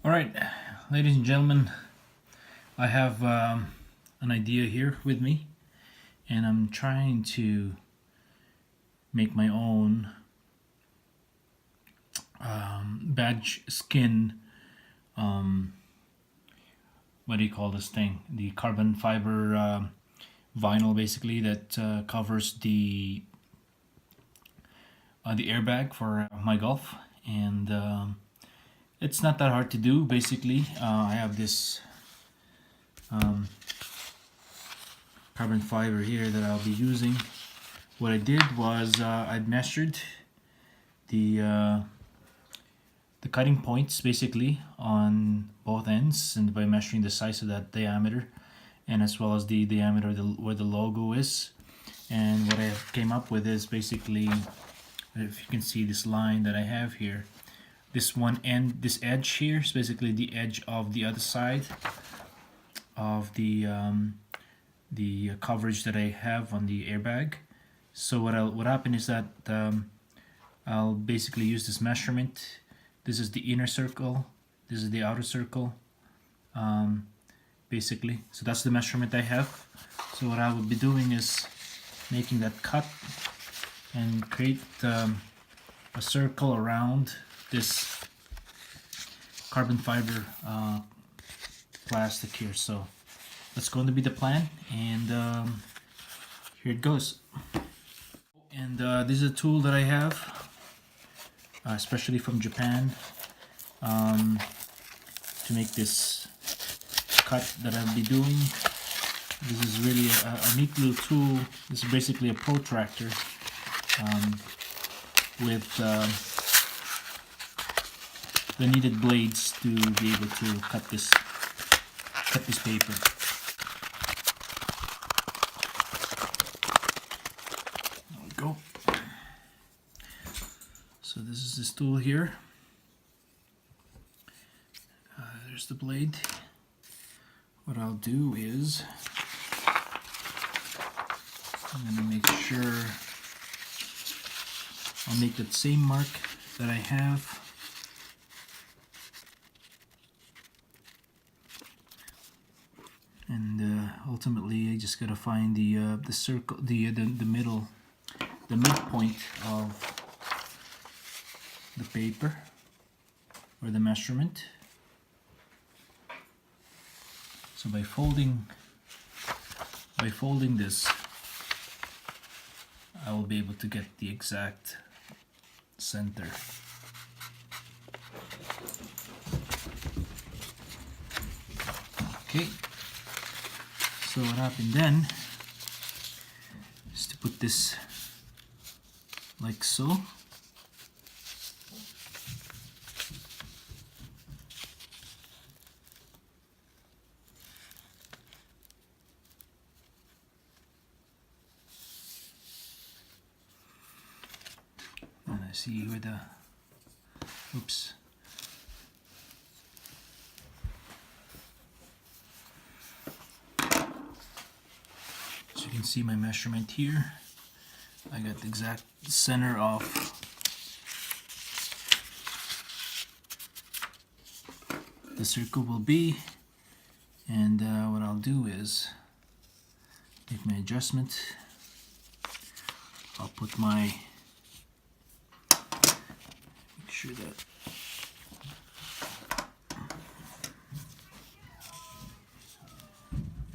Alright, ladies and gentlemen, I have an idea here with me, and I'm trying to make my own badge skin. What do you call this thing? The carbon fiber vinyl, basically, that covers the airbag for my Golf, and it's not that hard to do. Basically, I have this carbon fiber here that I'll be using. What I did was I measured the cutting points basically on both ends, and by measuring the size of that diameter, and as well as the diameter where the logo is. And what I came up with is basically, if you can see this line that I have here, this one end, this edge here is basically the edge of the other side of the coverage that I have on the airbag. So what happened is that I'll basically use this measurement. This is the inner circle, this is the outer circle, basically. So that's the measurement I have. So what I will be doing is making that cut and create a circle around this carbon fiber plastic here. So that's going to be the plan, and here it goes. And this is a tool that I have, especially from Japan, to make this cut that I'll be doing. This is really a neat little tool. This is basically a protractor with the needed blades to be able to cut this paper. There we go. So this is this tool here. There's the blade. What I'll do is I'm going to make sure I'll make that same mark that I have. And ultimately, I just gotta find the circle, the middle, the midpoint of the paper or the measurement. So by folding this, I will be able to get the exact center. Okay. So what happened then is to put this like so. And I see where the, oops. You can see my measurement here. I got the exact center of the circle will be, and what I'll do is make my adjustment. I'll put my, make sure that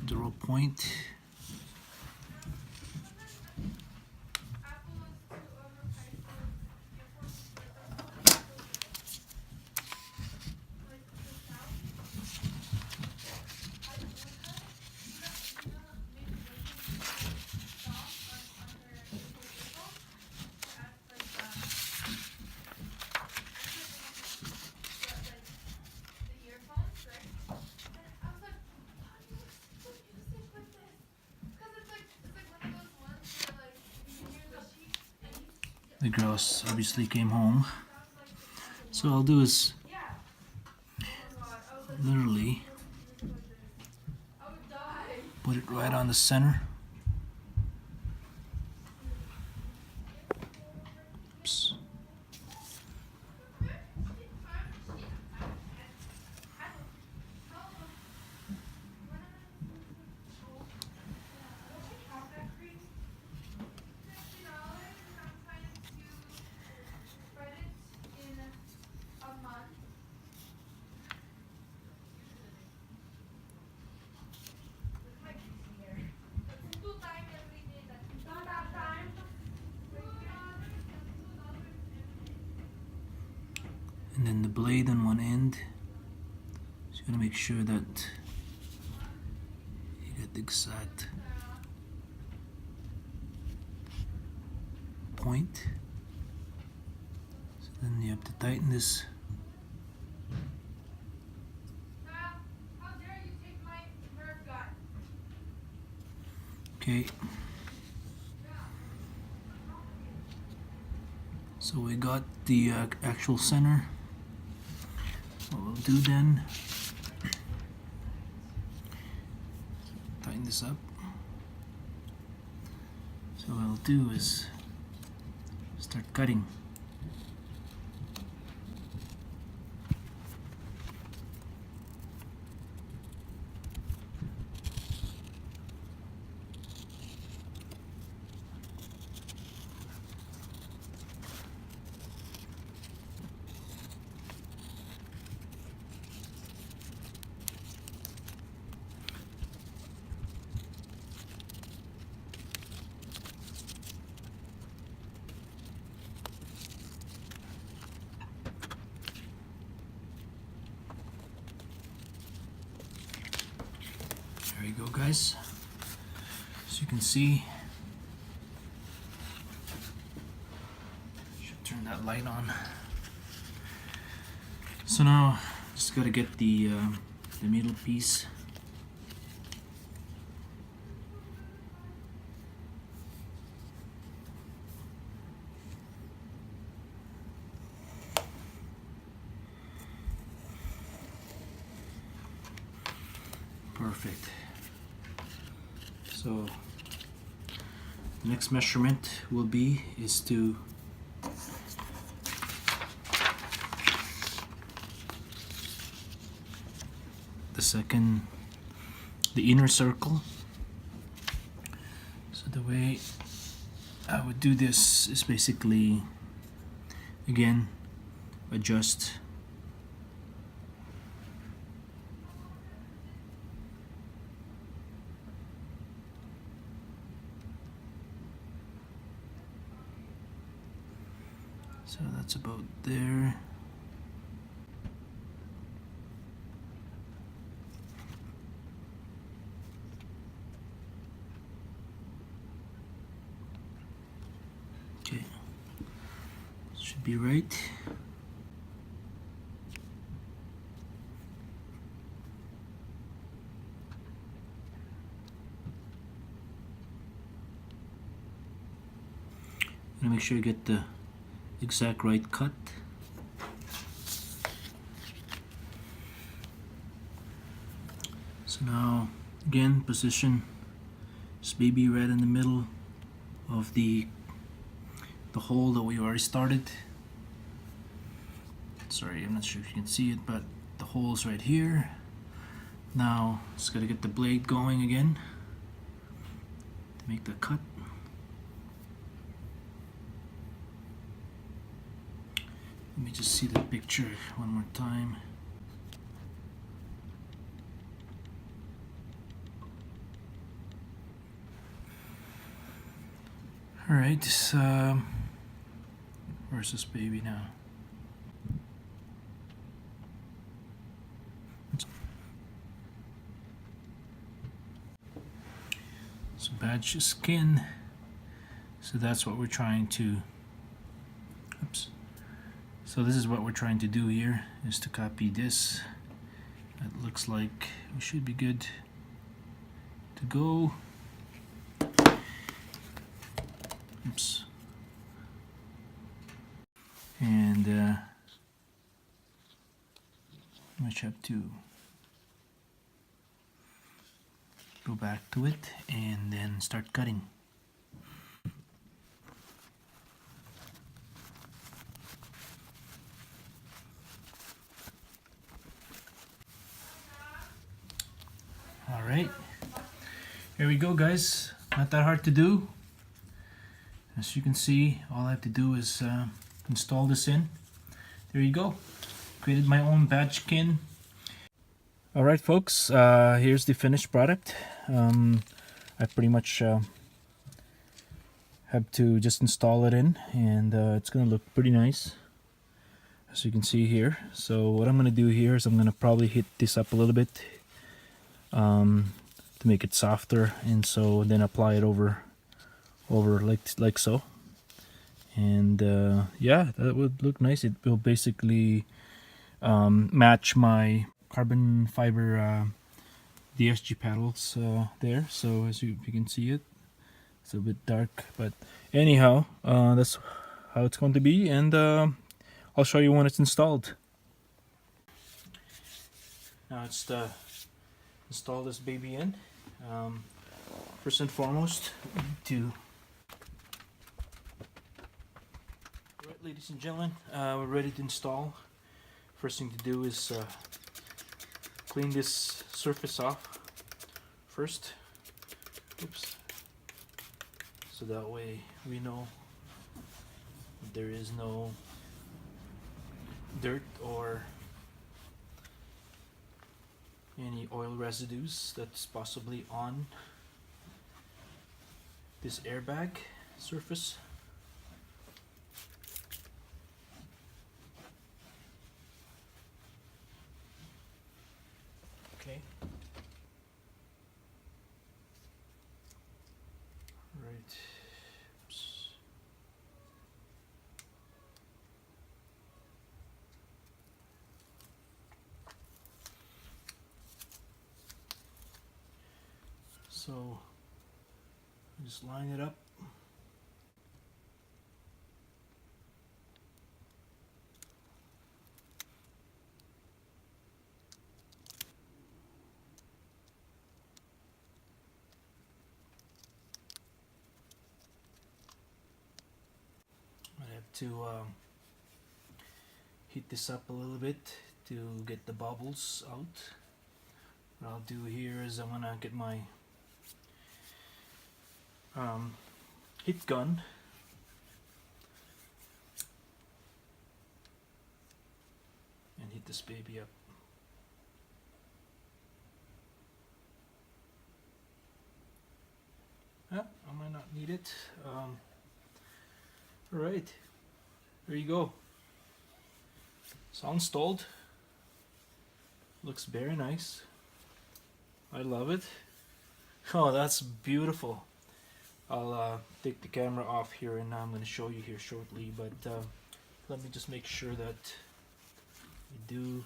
draw point. The girls obviously came home, so I'll do is literally put it right on the center. Oops. and then the blade on one end. So you gotta make sure that you get the exact point. So then you have to tighten this. Okay. So we got the actual center. What we'll do then, tighten this up. So what I'll do is start cutting. There you go, guys. As you can see, should turn that light on. So now, just gotta get the middle piece. Perfect. So the next measurement will be to the inner circle. So the way I would do this is basically, again, adjust so that's about there. Okay, should be right. And make sure you get the exact right cut. So now again, position this baby right in the middle of the hole that we already started. Sorry, I'm not sure if you can see it, but the hole's right here. Now just gotta get the blade going again to make the cut. Let me just see the picture one more time. Alright, where's this baby now? So badge skin. So that's what we're trying to, oops. So this is what we're trying to do here, is to copy this. It looks like we should be good to go. Oops. And I might have to go back to it and then start cutting. Alright, here we go, guys. Not that hard to do. As you can see, all I have to do is install this in. There you go. Created my own badgeskin. Alright folks, here's the finished product. I pretty much have to just install it in, and it's gonna look pretty nice. as you can see here. So what I'm gonna do here is I'm gonna probably hit this up a little bit to make it softer, and so then apply it over like so. And yeah, that would look nice. It will basically match my carbon fiber DSG paddles there. So as you can see it, it's a bit dark, but anyhow, that's how it's going to be, and I'll show you when it's installed. Now it's to install this baby in. First and foremost, we need to. Alright, ladies and gentlemen, we're ready to install. First thing to do is clean this surface off first. Oops. So that way we know there is no dirt or any oil residues that's possibly on this airbag surface. Okay. Right. Oops. So just line it up. I have to heat this up a little bit to get the bubbles out. What I'll do here is I'm gonna get my heat gun and heat this baby up. I might not need it. Alright, there you go. It's all installed. Looks very nice. I love it. Oh, that's beautiful. I'll take the camera off here and I'm going to show you here shortly, but let me just make sure that we do.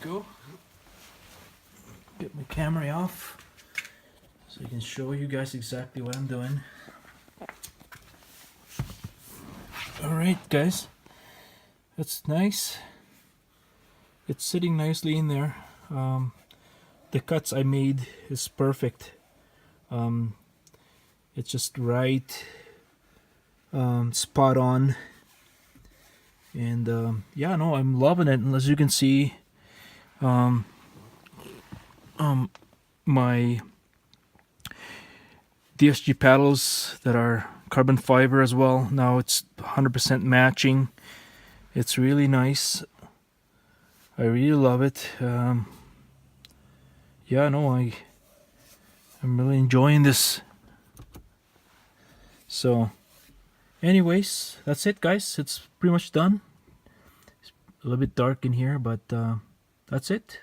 Go. Get my camera off so I can show you guys exactly what I'm doing. Alright guys, that's nice. It's sitting nicely in there. The cuts I made is perfect. It's just right, spot on, and yeah, no, I'm loving it. And as you can see, my DSG paddles that are carbon fiber as well. Now it's 100% matching. It's really nice. I really love it. Yeah, no, I'm really enjoying this. So, anyways, that's it, guys. It's pretty much done. It's a little bit dark in here, but that's it.